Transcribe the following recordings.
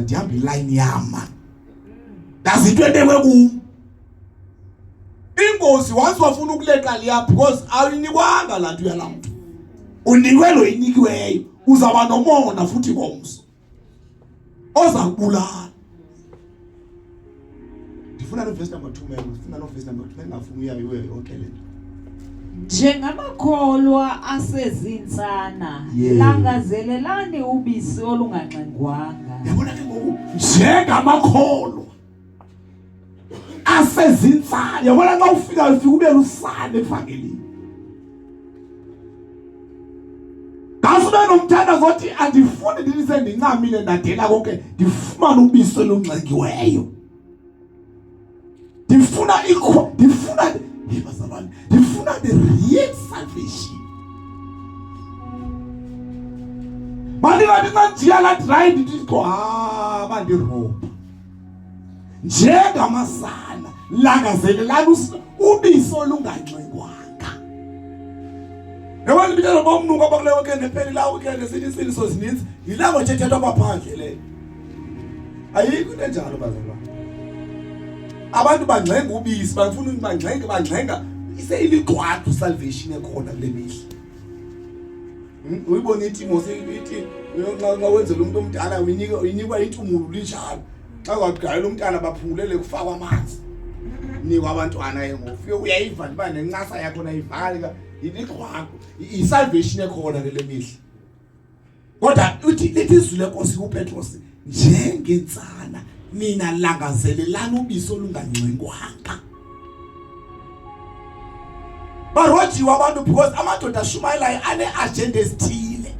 ndihamba iline yama ndazitwe ndekwe kum ingozi once wafuna ukuleqa liya because awunikwanga laa nto yalaa mntu unikwe lo inikiweyo uzawuba nomona futhi ngomso oza kubulala. Ndifuna no verse number 2 man, ndifuna no verse number 2 ngafuna uyayo okay le nto. Njengamakholwa asezintsana langazelelani ubisi olunganxengwanga. Yabona ke ngoku njengamakholwa asezintsana, yabona xa ufika ube lusane evangelini. Ngasuke nomthanda zothi andifuni ndilise ndincamile ndadela konke ndifumana ubisi olunxengiweyo. Ndifuna the real salvation. Mali ngiya la drive nditho bandiroba. Njengamasana langazelelana ubisi olunganxengwanga. Yabona ibitelo bomnuka bakule weekend pheli la weekend sithi so zininzi yilawo thethethwa baphandle le. Ayikho into enjalo bazalwa. Abantu bangxenga ubisi bafuna bangxenga iseyiliqwathu salvation ekhona kule mihla. Uyibona iTimosi ithi nxa wenzela umuntu omdala uyinikwa intumulu linjalo. Xa ugayela umntana baphungulele kufakwa amanzi. Nikwa abantwana engofike uyayiva ndiba nencasa yakho nayivaleka iliqwathu isalvation ekhona kule mihla. Kodwa uthi lithi izwi lenkosi kuPetros njengentsana mina langazelelana ubisi olungangxengwanga. Barojiwa abantu because amadoda ashumayelayo ane-agenda ezithile.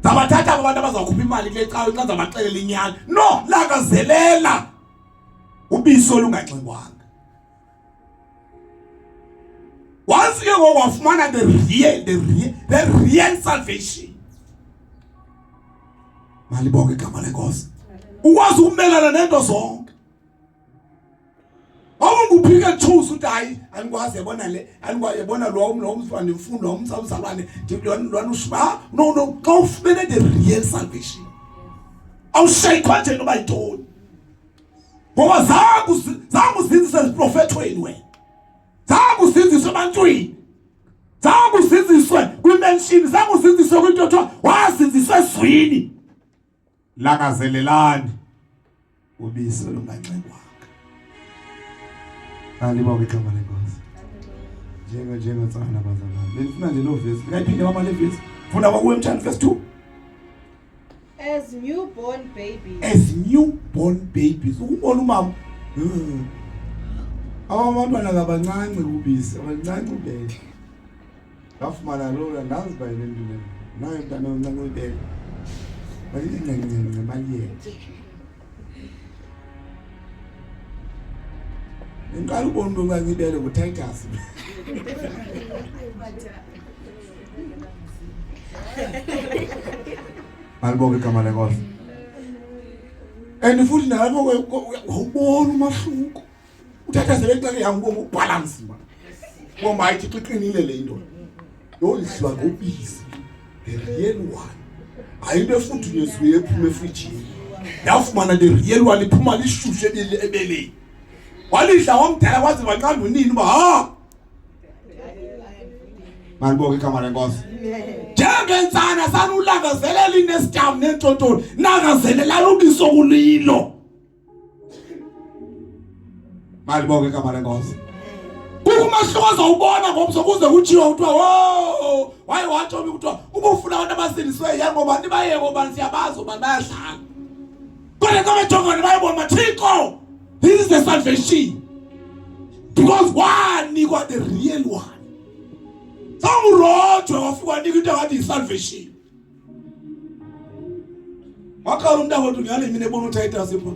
Zabathatha abantu abazakhupha imali kule cawe nxa zabaxelela inyani. No, langazelela ubisi olungangxengwanga. Once ke ngoku wafumana the real salvation. Malibonke igama lenkosi. Ukwazi ukumelana nento zonke. Awunguphike choose ukuthi hayi anikwazi yabona le anikwazi lo umfana imfundo umzalwane lwana ushba no xa ufumene the real salvation awushayikwa nje noba yintoni ngoba zangu zinzise ziprofethweni wena zangu zinziswe ebantwini zangu zinziswe kwimenshini zangu zinziswe kwintotho wazinziswe ezwini langazelelani ubisi olungangxengwanga. Alibonke igama lenkosi. Njengentsana bazalwane. Benifuna nje lo verse. Ngayiphinde mama le verse. Funa kwakuwe mthandi verse 2. As newborn babies. As newborn babies. Ukubona umama. Abantwana kabancane ubisi, abancane ubele. Ngafumana lo ndazi ba ile nto le. Naye mntana omncane ubele. Bayincenye ngemali Ngicela ubone umuntu ongangibele kuTitus. Malibonke igama lenkosi. And futhi nalapho ubona umahluko. UTitus leqale yangibonga ubalance ma. Ngoba ayithi qiqinile le into. Lo idliwa ngobisi. The real one. Ayinto efuthunyezwe ephuma efrijini. Yafumana the real one iphuma lishushe ebeleni. Walidla wamdala kwaze banqanda unini uba Malibonke igama lenkosi. Njengentsana sanulangazelela inestam nentontolo nangazelela ubisi okulilo. Malibonke igama lenkosi. Kukumahluko uzawubona ngomso kuze kutshiwo kuthiwa wo waye watsho kuthiwa ubufuna abantu abasindiswe yangoba nibaye ngoba siyabazi ngoba bayadlala. Kodwa xa bejongana bayibona Thixo. This is the salvation. Because one you got the real one. Some road to have you got the salvation. Makarunda watu ngale mine bono Titus pa.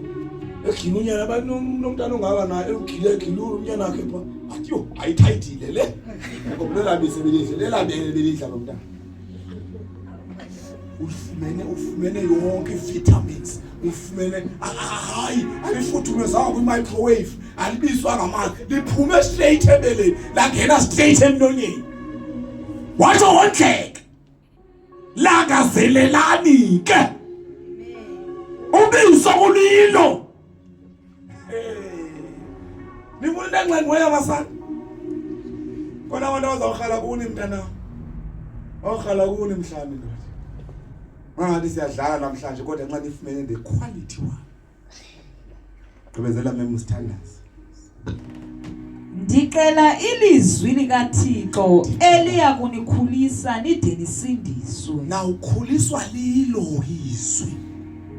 Ekinunya ba nomntana ngaba na ekile kiluru nyana ke pa. Atyo ayithayithile le. Ngobulela bisebelise lela belidla nomntana. Ufumene yonke vitamins. Ufumene hayi alifuthumezanga kwi-microwave alibiswa ngamanzi liphume straight ebeleni langena straight emlonyeni watsho wondleka langazelelani ke sokulilo nifuna into engxengwe abasana kona abantu abazawukhala kuni mntana awukhala kuni mhlawumbe ndoda mangathi siyadlala namhlanje kodwa nxa nifumene the quality one gqibezela mem sithandazi ndicela ilizwi likaThixo eliya kunikhulisa nide nisindiswe na ukhuliswa lilo izwi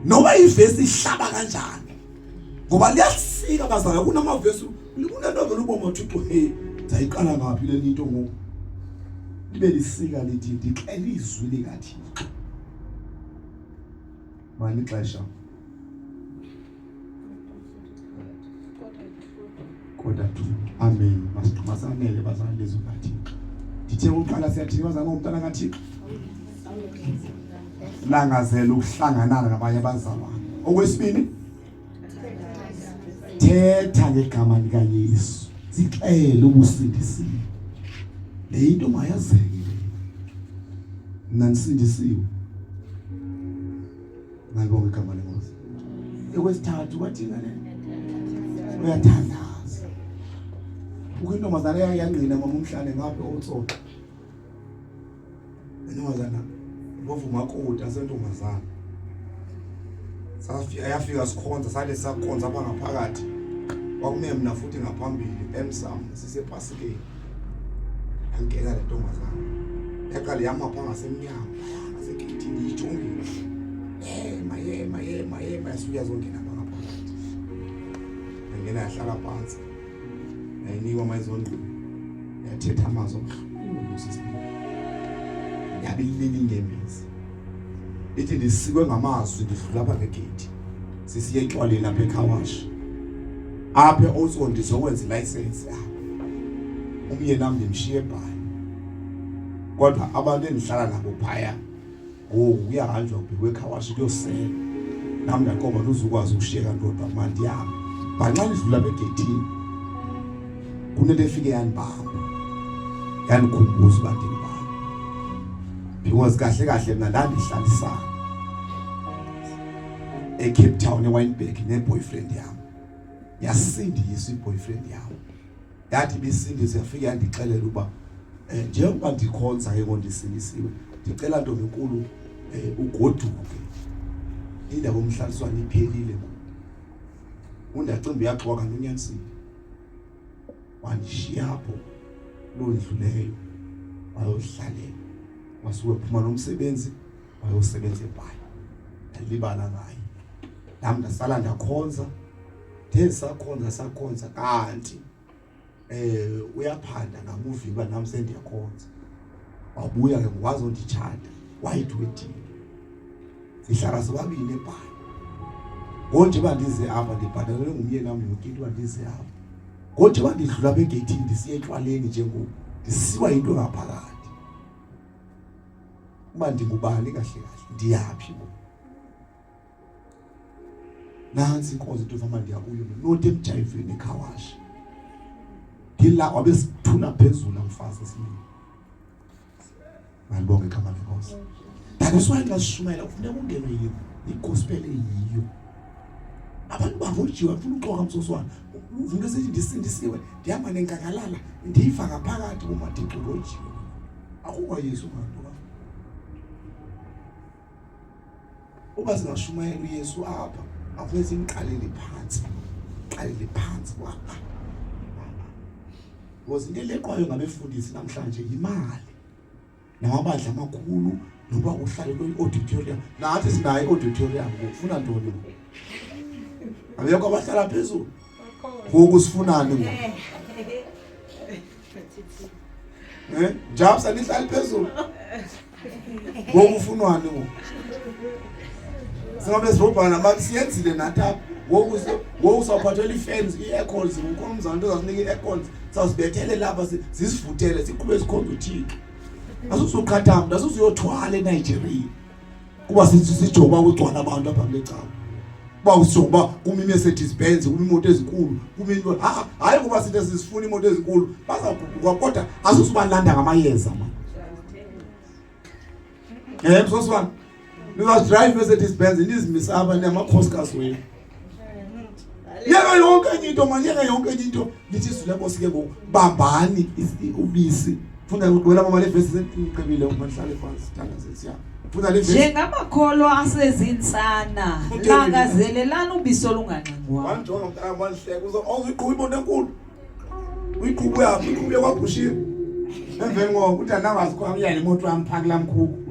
noba ivesi ihlaba kanjani ngoba liyasika bazana kunamavesi kunento vele ubomo uThixo hey zayiqala ngaphi le into ngoku libe lisika lithi ndicela izwi likaThixo manje ixesha kodwa amen masixhumasanele bazana lezwi likaThixo dithe uqala siyathini bazana umntana kaThixo langazela ukuhlangana nabanye abazalwane okwesibili thetha ngegama likaYesu sicela ubusindisiwe le into mayazeke nanisindisiwe ngibonga igama lenkosi okwesithathu kwathi ngane uyathandaza ukuntombazana yangqina mama umhlane ngapha otsotha intombazana bovuma kodwa asentombazana yafika sikhonza sale sakhonza apha ngaphakathi kwakume mina futhi ngaphambili emsamo sisepasikeni angena le ntombazana yaqala yamapha ngasemnyango ngasekithini ijongile yema yasuya zongena apha ngaphakathi angena yahlala phansi yayinikwa amazondlo yathetha amazwi sisibili yabilili ngemizi ithi ndisikwe ngamazwi ndidlula apha ngegate sisiye entwaleni lapha eKhawash apha also ndizokwenza license apha umyeni nami ndimshiye ebhayi kodwa abantu endihlala nabo phaya uyahanjwa kubhekwe eKhawash kuyosela nami ndaqomba uzukwazi ukushiyeka ndodwa mandiyami banxa ndidlula apha egatini kunento efike yanibamba yandikhumbuza uba ndingubani because kahle mina ndandihlalisana eCape Town eWynberg neboyfriend yami yasindisa iboyfriend yami yathi bisindisa yafika yandixelela uba njengoba ndikhonza ke ngondisindisiwe ndicela ntombi enkulu ugoduke indaba omhlaliswana iphelile undacimba yaxoka nonyanisile wandishiya apho londluleyo wayohlalela wasuke phuma nomsebenzi wayosebenza ebhayi alibala ngayo nami ndasala ndakhonza sakhonza kanti uyaphanda ngamuvi ba nami sendiyakhonza wabuya ke ngwazonditshata wayithwethile sihlala sobabili ebhayi konje bandize apha ndibhadalwe ngumyeni nami yonke into bandize apha konje bandidlula begate ndisiye etwaleni njengoku ndisiwa into ngaphakathi uba ndingubani kahle ndiyaphi bo nansi inkosi into fama ndiyakuyo nothi emjayiveni eKhawash ngila wabesithuna phezulu amfasa sini ngibonge igama lenkosi ndakuswaye ngasishumayela kufuneka ungenwe yiyo igospel eyiyo abantu bavojiwe ufuna uxoka umsoswana uvuke sethi ndisindisiwe ndihamba nenkangalala ndiyiva ngaphakathi kumathixo lojiwe akuwa Yesu manje uba singashumayela uYesu apha afese imqalele phansi wapha into leqwayo ngabefundisi namhlanje imali namabandla amakhulu noba uhlale kwi-auditorium nathi sinayo i-auditorium ngokufuna ntoni abekho abahlala phezulu ngoku sifunani ngoku njalo sanihlali phezulu ngoku ufunwani ngoku singabe sibobhana nabantu siyenzile nathi apha ngoku sawuphathela i-fans i-aircons ngokomzana into zazinika i-aircons sawuzibethele lapha zisivutele siqhube sikhonza uThixo asusuqhathamda asusuyothwala eNigeria kuba sijoba ukugcwala abantu apha kulecawa kuba usijoba kuma iMercedes Benz kuma imoto ezinkulu kuma into hayi kuba sithi sisifuna imoto ezinkulu bazaguquka kodwa asusubalanda ngamayeza manje msoswana Drive Mercedes Benz nizimisa abantu amakhosikazi wenu. Yeka yonke into manje, yeka yonke into lithi izwi lenkosi ke ngobambani ubisi. Funda ukuqwela mama le verse sengiqebile umanhlale phansi thanda sesiya. Funda le verse. Njengamakholwa asezinsana langazelelana ubisi olunganqingwa. Wanjonga umntana wanihleka uzoyiqhuba imoto enkulu. Uyiqhuba yaphi? Uyiqhuba kwaGushiwe. Emveni ngoko uthi anangazi kwa uyale imoto yami phakela mkhulu.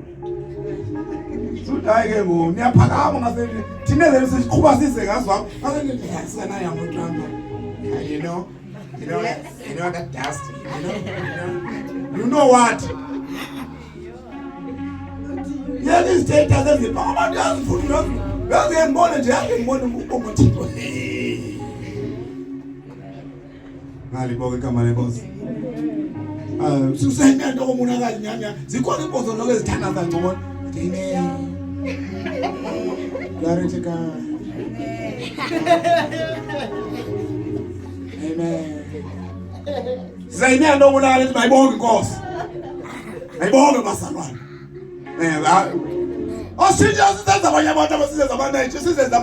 Hayi ke ngo niyaphakama ngase thina lezi siqhuba size ngazwapha ngase ngiyasana ya moto yami. You know that dust, you know what? Yeah, this state doesn't be power down for you. Well, then more than just more than people. Ngali boke kama le boss. Susenya ndo umunakali nyanya. Zikhona impozo lokho ezithanda kangcono. Glory to God. Amen. Sayina ndo umunakali ethi mayibonke inkosi. Mayibonke basalwane. Oshinja sizenza abanye abantu abasizenza abantu sizenza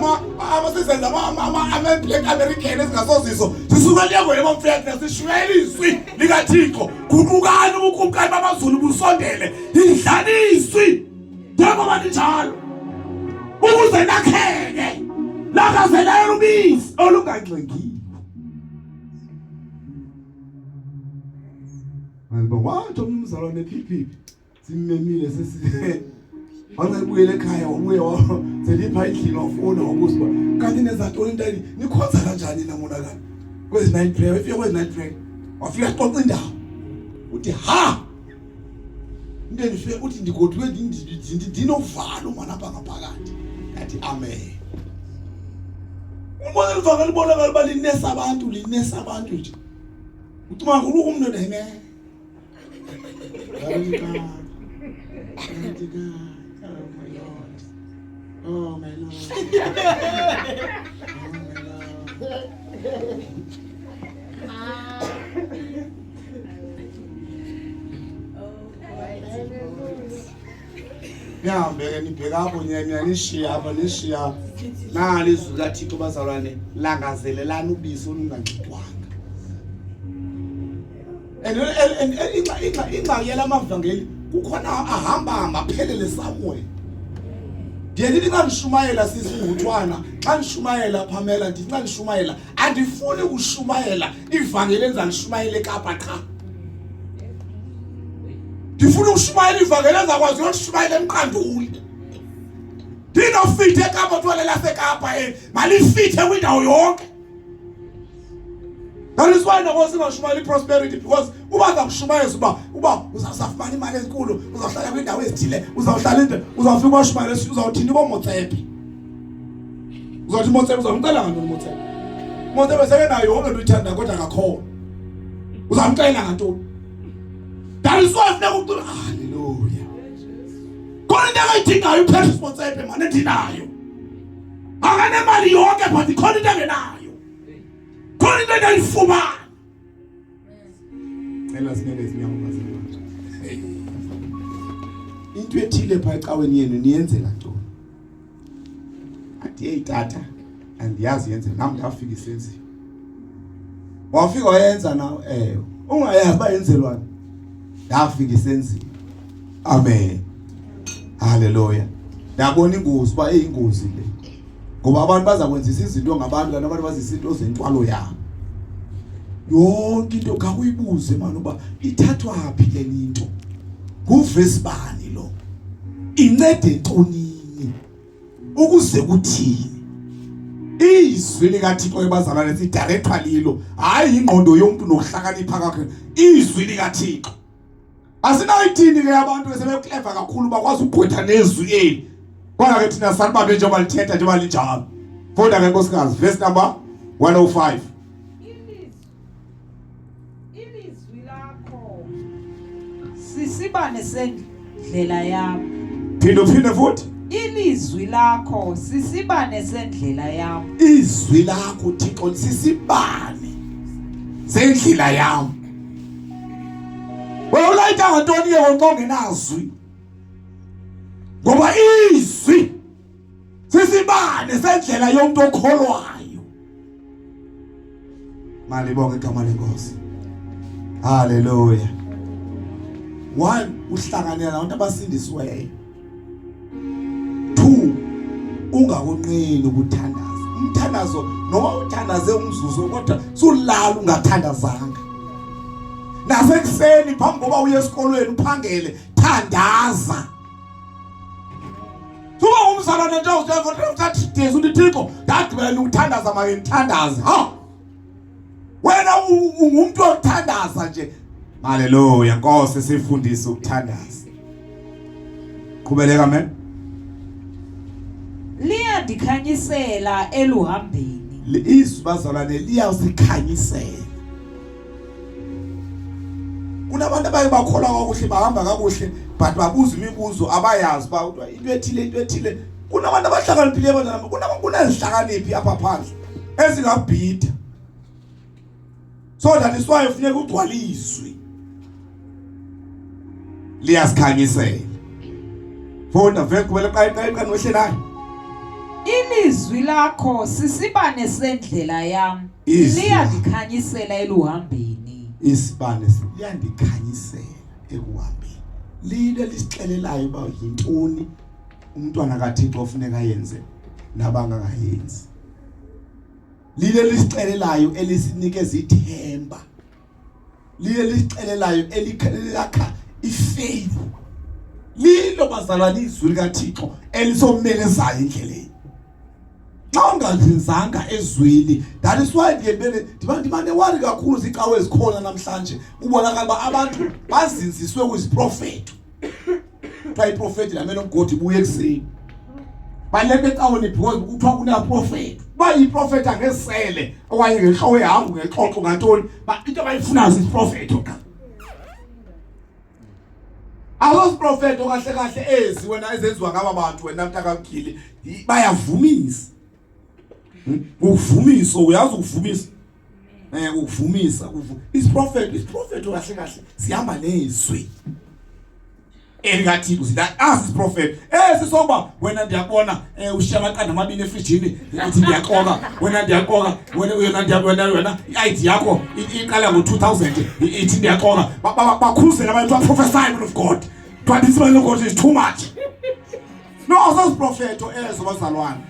ama-Black American ezingasoziso sisuka liyangwele bamfethu sishuyela izwi likaThixo guqukani ubukumkani bamaZulu busondele idlala izwi njengoba linjalo ukuze nakheke lakazelela ubisi olunganxengiwe. Manje wathi umzalwane ephiphi simemile sesi Wangibuyele ekhaya ubuye selipha indlini wafuna wabuza kanti nezathola intani nikhonza kanjani namonakala kwezi night prayer ifike kwezi night prayer wafika xoxa indawo uthi ha into nifike uthi ndigodwe ndinovalo mana apha ngaphakathi ngathi amen. Umbona livakala libonakala uba linesa abantu nje uthi mangulu umntu nene Oh my Lord. Ya mbeke nibheka apho nyanya nishiya apha nishiya nali izwi kaThixo bazalwane langazelelana ubisi olunganxitwanga. Ingxaki yala mavangeli kukhona ahamba aphelele somewhere. Ndiye ndithi xa ndishumayela sisivuthwana xa ndishumayela Pamela ndithi xa ndishumayela andifuni ukushumayela ivangeli enzalishumayele eKapa qha. Ndifuna ukushumayela ivangeli ezakwazi ukushumayela eMqanduli. Ndinofithe eKapa thwele laseKapa malifithe kwindawo yonke. That is why singashumayela prosperity because uba zakushumayela uba uzafumana imali enkulu uzawuhlala kwindawo ezithile uzawufika umashumayela uzawuthini bomotsepe uzawuthi motsepe uzamcela ngantoni motsepe sekenayo yonke into uyithanda kodwa akakhona uzamcela ngantoni. That is why funeka ucula hallelujah khona into engayidingayo uPetrus motsepe mane ndinayo akanemali yonke but khona into engenayo khona into engayifumana. Into ethile pha ecaweni yenu niyenzela ntoni? Athi hey tata andiyazi yenze nami ndafika isenziwe. Wafika wayenza nawe ungayazi bayenzelwana ndafika isenziwe. Amen. Hallelujah. Ndabona ingozi ba eyingozi le. Ngoba abantu bazakwenzisa izinto ngabantu kanti abantu bazisinto zentwalo yabo. Yonke into kakuyibuze manje uba ithathwa phi le into kuvesi bani lo incede ntonini ukuze kuthini izwi likaThixo ebazalwane sidirectly lilo hayi ingqondo yomuntu nokuhlakanipha kwakhe izwi likaThixo asinayithini ke abantu besebeclever kakhulu bakwazi ukugqwetha nezwi eli kodwa ke thina sanibambe njengoba lithetha njengoba linjalo. Funda ke nkosikazi verse number 105. Sisibane sendlela yami. Phinde futhi. Ilizwi lakho sisibane sendlela yami. Izwi lakho Thixo sisibane sendlela yami. Wena ulayita ngantoni ke ngonke nazwi? ngoba izwi sisibane sendlela yomuntu okholwayo. Malibonke igama lenkosi. Hallelujah. One, uhlanganela nabantu abasindisiweyo. Two, ungakonqeni ukuthandaza. Umthandazo noma uthandaze umzuzu kodwa sulala ungathandazanga. Nasekuseni phambi kokuba uye esikolweni uphangele thandaza. Suba umzalwane nje uzathi Jesu uthixo dadibela ukuthandaza make ngithandaze. Ha. Wena ungumuntu othandaza nje. Hallelujah. Nkosi sifundise ukuthandaza. Qhubeleka amen. Liyandikhanyisela eluhambeni. Izwi bazalwane liyasikhanyisela. Kunabantu abaye bakholwa kakuhle bahamba kakuhle but babuza imibuzo abayazi ba into ethile. Kunabantu abahlakaniphile abazalwane kunezihlakaniphi apha phandle ezingabhida. So that is why ufuneka ugcwaliswe. Liyasikhanyisela. Funda vele kubele qayiqa nohle naye. Ilizwi lakho sisibane sendlela yami. Liyandikhanyisela eluhambeni. Isibane liyandikhanyisela ekuhambeni. Lile lisixelelayo ba yintoni umntwana kaThixo ofuneka yenze nabangakayenzi. Lile lisixelelayo elisinikeza ithemba. Lile lisixelelayo elikha ifaith. Lilo bazalwane izwi likaThixo elisomelezayo endleleni. Xa ungazinzanga ezwini, that is why ndibane wari kakhulu ziqawe ezikhona namhlanje ubonakala ba abantu bazinziswe kuziprofeti. Xa iprofeti lamene uGod buye ekseni baleke ecaweni because kuthiwa kuna prophet ba iprofeti angesele okanye ngehawe ehambu ngexoxo ngantoni ba into abayifunayo isiprofeti okanye awuzi prophet okahle kahle ezi wena ezenziwa ngaba bantu wena mntakaMkhili bayavumisa. Uvumisa uyazi ukuvumisa. Ukuvumisa isiprophet okahle kahle sihamba nezwi. ElikaThixo sida as prophet sisoba wena ndiyabona ushiya amaqanda amabini efrijini uthi ndiyaxoka wena ndiyaxoka wena iID yakho iqala ngo2000 ithi ndiyaxoka bakhuzela abantu baprophesy man of God but this man of God is too much. No those prophet bazalwane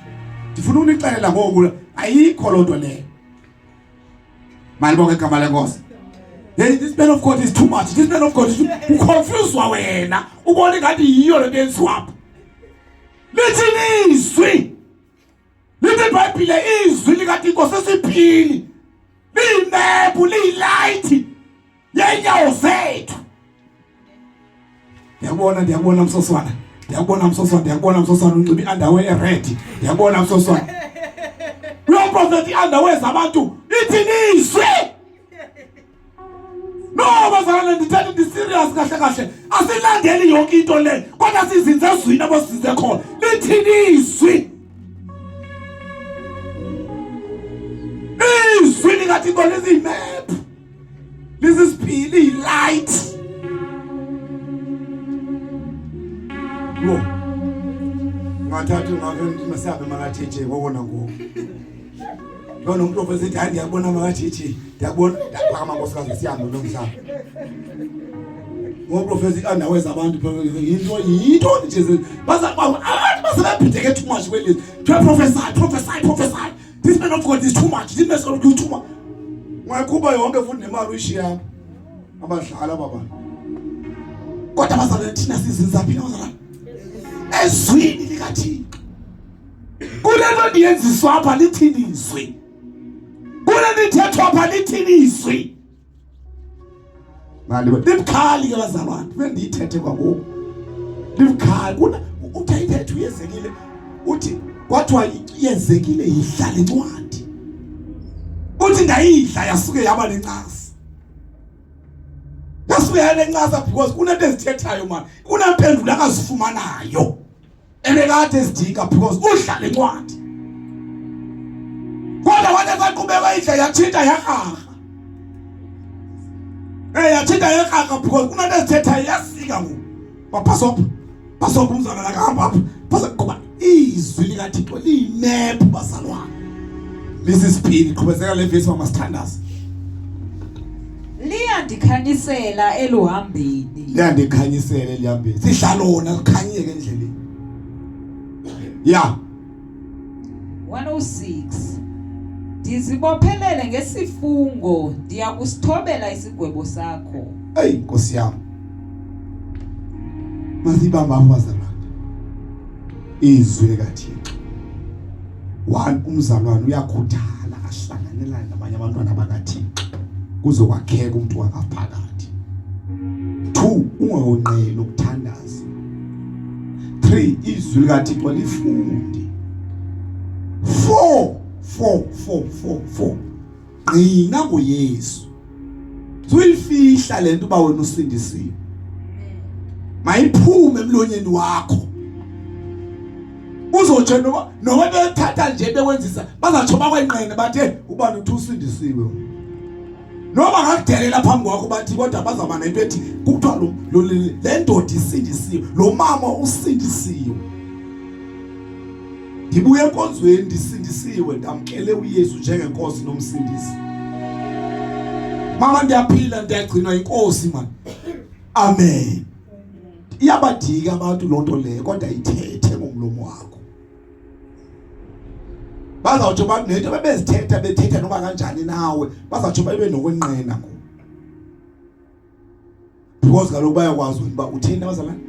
ndifuna unixelela ngoku ayikho lonto leyo. Malibonke igama lenkosi. This man of God is too much. This man of God is confused wena. Ubone ngathi yiyo lento enziwapha. Lithi izwi. Lithi iBhayibhile izwi likaThixo sesiphili. Liyimpepho, liyilight. Yenyawo zethu. Ndiyabona msoswana. Ndiyabona unxiba iunderwear ered. Ndiyabona msoswana. Lo prophet iunderwear zabantu lithi izwi. No bazalwane ndithatha ndi serious kahle asilandeli yonke into le kodwa sizinze ezwini abosize khona lithini izwi likaThixo lizimap lizisiphili light lo ngathatha ngaveni masihambe makatheje kokona ngoku lo nomprofeti ethi ndiyabona makatheje ndiyabona ndaphakama nkosikazi sihambe nomhlaba ngoprofeti andaweza abantu yinto nje basebebhideke too much kwelizwi prophesy this man of God is too much this man of God is too much ngakuba yonke futhi nemali uyishiya abadlala abantu kodwa bazalwane thina sizinza phina bazalwane ezwini likaThixo kulento ndiyenziswa apha lithini izwi kulento ithethwa apha lithini izwi mali libukhali ke bazalwane bendiyithethe kwabo libukhali uthayithethe uyezekile uthi kwathiwa yenzekile idlala incwadi uthi ngayidla yasuke yaba lencasa lencasa because kunento ezithethayo man kunampendulo akazifumanayo ebekade ezidinga because udlala incwadi kodwa wathi saqhubeka idla yathinta yahaha yathinta yahaha because kunento ezithethayo yasika ngoku baphasopha basokumzana la kahamba base kuba izwi likaThixo liyimap bazalwane. Lisisiphili qhubezeka le verse wamasithandazi. Liyandikhanyisela eluhambeni. Liyandikhanyisela elihambeni. Sihlalona kukhanyeke endleleni. Yeah. 106. Ndizibophelele ngesifungo ndiyakusithobela isigwebo sakho. Hey Nkosi yami. Masibamba abazalwane. Izwi likaThixo. Umzalwane uyakhuthala ahlanganelane nabanye abantwana bakaThixo kuzokwakheka umuntu wangaphakathi. 2 ungawonqeni ukuthandaza. 3 izwi likaThixo lifunde. 4 qina ngoYesu. Uyifihla lento ba wena usindisiwe. Mayiphume emlonyeni wakho. Uzotshe noma bethatha nje bekwenzisa bazatsho bakwenqene bathi ubani uthi usindisiwe. Noma ngakudelela phambi kwakho bathi kodwa bazaba nento ethi kuthiwa le ndoda isindisiwe, lo mama usindisiwe. Ngibuye enkonzweni ndisindisiwe, ndamkele uYesu njengenkosi nomsindisi. Mama ndiyaphila ndiyagcinwa inkosi man. Amen. Iyabadika abantu lonto leyo kodwa ithethe ngomlomo wakho. Bazawuthi abantu nento bebezithetha bethetha noma kanjani nawe bazawuthi babe nokwenqena ngo. Because kaloku bayakwazi ukuba uthini abazalwane?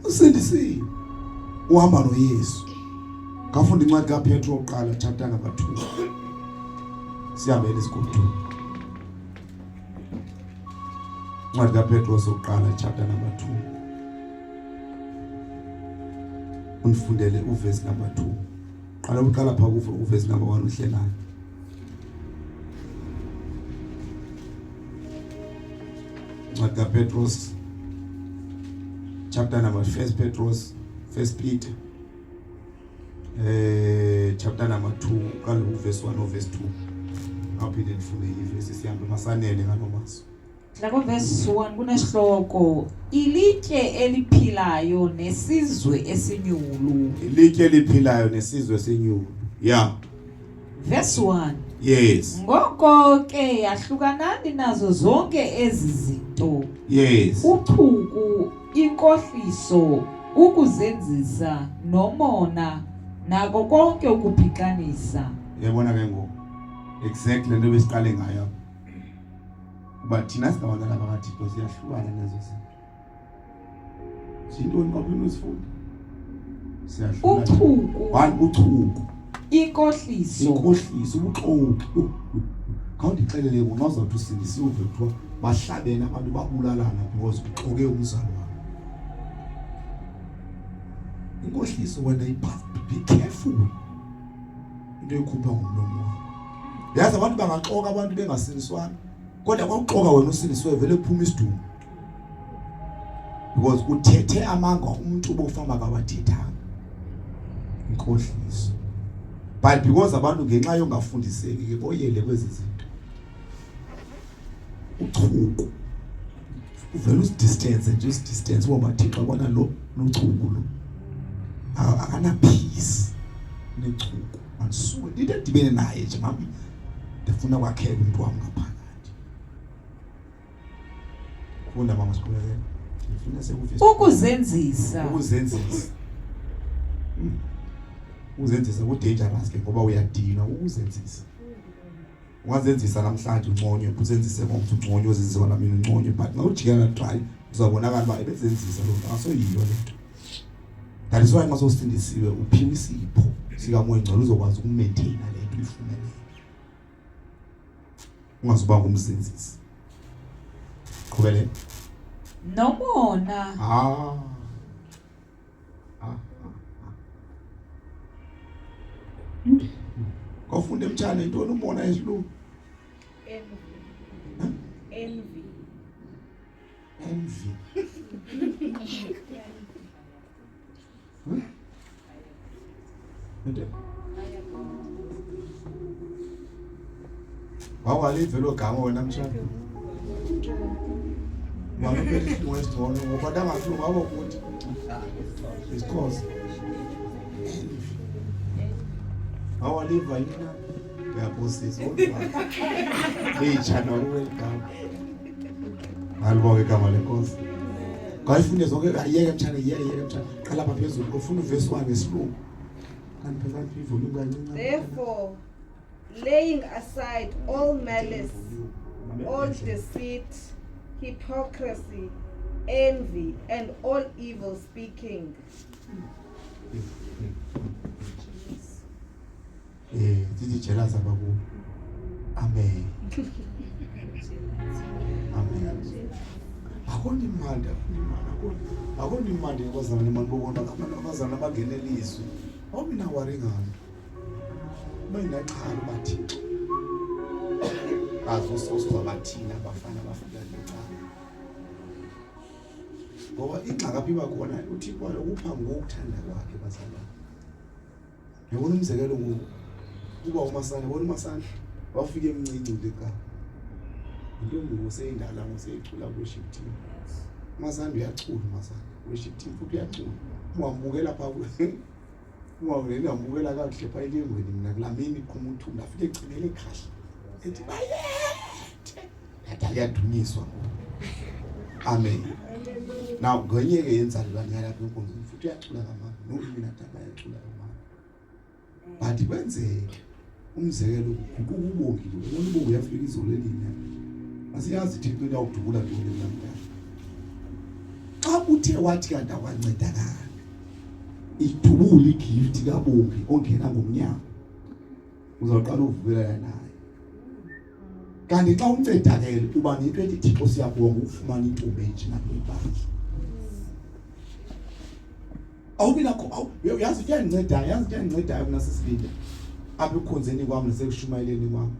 Usindisiwe. Uhamba noYesu. Ngafunda incwadi kaPetro oqala chapter number 2. Siyabela isikolo. Incwadi kaPetro oqala chapter number 2. Unifundele uverse number 2. Qala uqala phakathi uverse number 1 uhlelana. Incwadi kaPetro chapter number 1 Peter chapter number 2 qala uverse 1 uverse 2. Aphinde nifunde iverse sihambe masanele nganomaso. La verse 1 kunesihloko ilitye eliphilayo nesizwe esinyulu. Ilitye eliphilayo nesizwe esinyulu. Yeah. Verse 1. Yes. Ngoko ke yahlukanani nazo zonke ezi zinto. Yes. Uchuku, inkohliso, ukuzenzisa nomona nako konke ukuphikanisa. Yabona ke ngoku. Exactly lento besiqale ngayo. But thina singabantwana bakaThixo siyahlukana nazo zinto. Sintoni kwaphela usifunda? Siyahlukana. Uchuku. Uchuku. Inkohliso. Ubuxoki. Khawundixelele ngoba uzawuthi usindisiwe kuthiwa bahlabene abantu babulalana because uxoke umzalwane. Inkohliso wena be careful. Into ekhupha ngomlomo wakho. Yazi abantu bangaxoka abantu bengasindiswana. Kodwa kwaxoka wena usindisiwe vele kuphuma isidumbu. Because uthethe amanga umuntu obufamba kabathethanga. Inkohliso. But because abantu ngenxa yongafundiseki ke boyele kwezi zinto. Uchuku. Uvela usidistance nje distance ngoba Thixo bona lo nochuku lo. Akana peace. Nechuku. Mansuke ndidibene naye nje mama. Ndifuna kwakheka umuntu wami ngaphakathi. Funda mama sikhulekele. Ndifuna sekufisa. Ukuzenzisa. Uzenzisa ku dangerous ke ngoba uyadina ukuzenzisa. Ungazenzisa namhlanje unqonywe, uzenzise ngokuthi unqonywe uzenzisa wona mina unqonywe but ngawujikela try uzabonakala ba ebezenzisa lo asoyiyo lento. That is why ngasosindisiwe uphila isipho sika moya ngcolo uzokwazi ukumaintain lento uyifunele. Ungazuba ngumzenzisi. Qhubele. Nomona. Kufunda emtshana intoni umona esilungu? Envy. Wawalive lo gama wena mtshana. Mangaphela isilungu ngoba dangasilungu abo ukuthi it's cause awaliva yina yaphosisa odwa channel welcome alibonke igama lenkosi kayifunde zonke ayeke mtshana yeke mtshana qala lapha phezulu ufuna uverse 1 ngesilungu kanti phela ivolume kancane. Therefore, laying aside all malice, all deceit, hypocrisy, envy, and all evil speaking. Did jealous about who? Amen. Amen. Akondimandi kwazana nemandibona abazana abangenelizwe. Awumina worry ngani? Bayinaqhala bathi. Azososwa bathina abafana bafika lecala. Ngoba ingxaka iba khona uthi kwalo kuphambi kokuthanda kwakhe bazalwane. Ngibona umzekelo ngoku kuba umasana bona umasana wafika emncinci lekhaya. Intombi ngoseyindala ngoseyicula worship team. Umasana uyacula umasana worship team futhi uyacula. Ungambukela pha ungambukela kahle pha elengweni mina kulamini iqhuma uthula afike ecibele ekhahle. Ethi bayethe yathi yadunyiswa. Amen. Now ngenye ke yenza libani lapha enkonzweni futhi uyacula kamama nomina taba yacula kamama. Bathi kwenzeke umzekelo ukubongile ubona ubongo yafika izolo elinye asiyazi Thixo uyawudubula into lemntana xa uthe wathi kanti akwancedakala idubula igift kabongi ongena ngomnyango uzaqala uvukelana naye kanti xa uncedakele uba nento ethi Thixo siyabonga ukufumana intombi enjengale ibandla awubinakho yazi uyandinceda mina sesilinda apha ekhonzeni kwami nasekushumayeleni kwami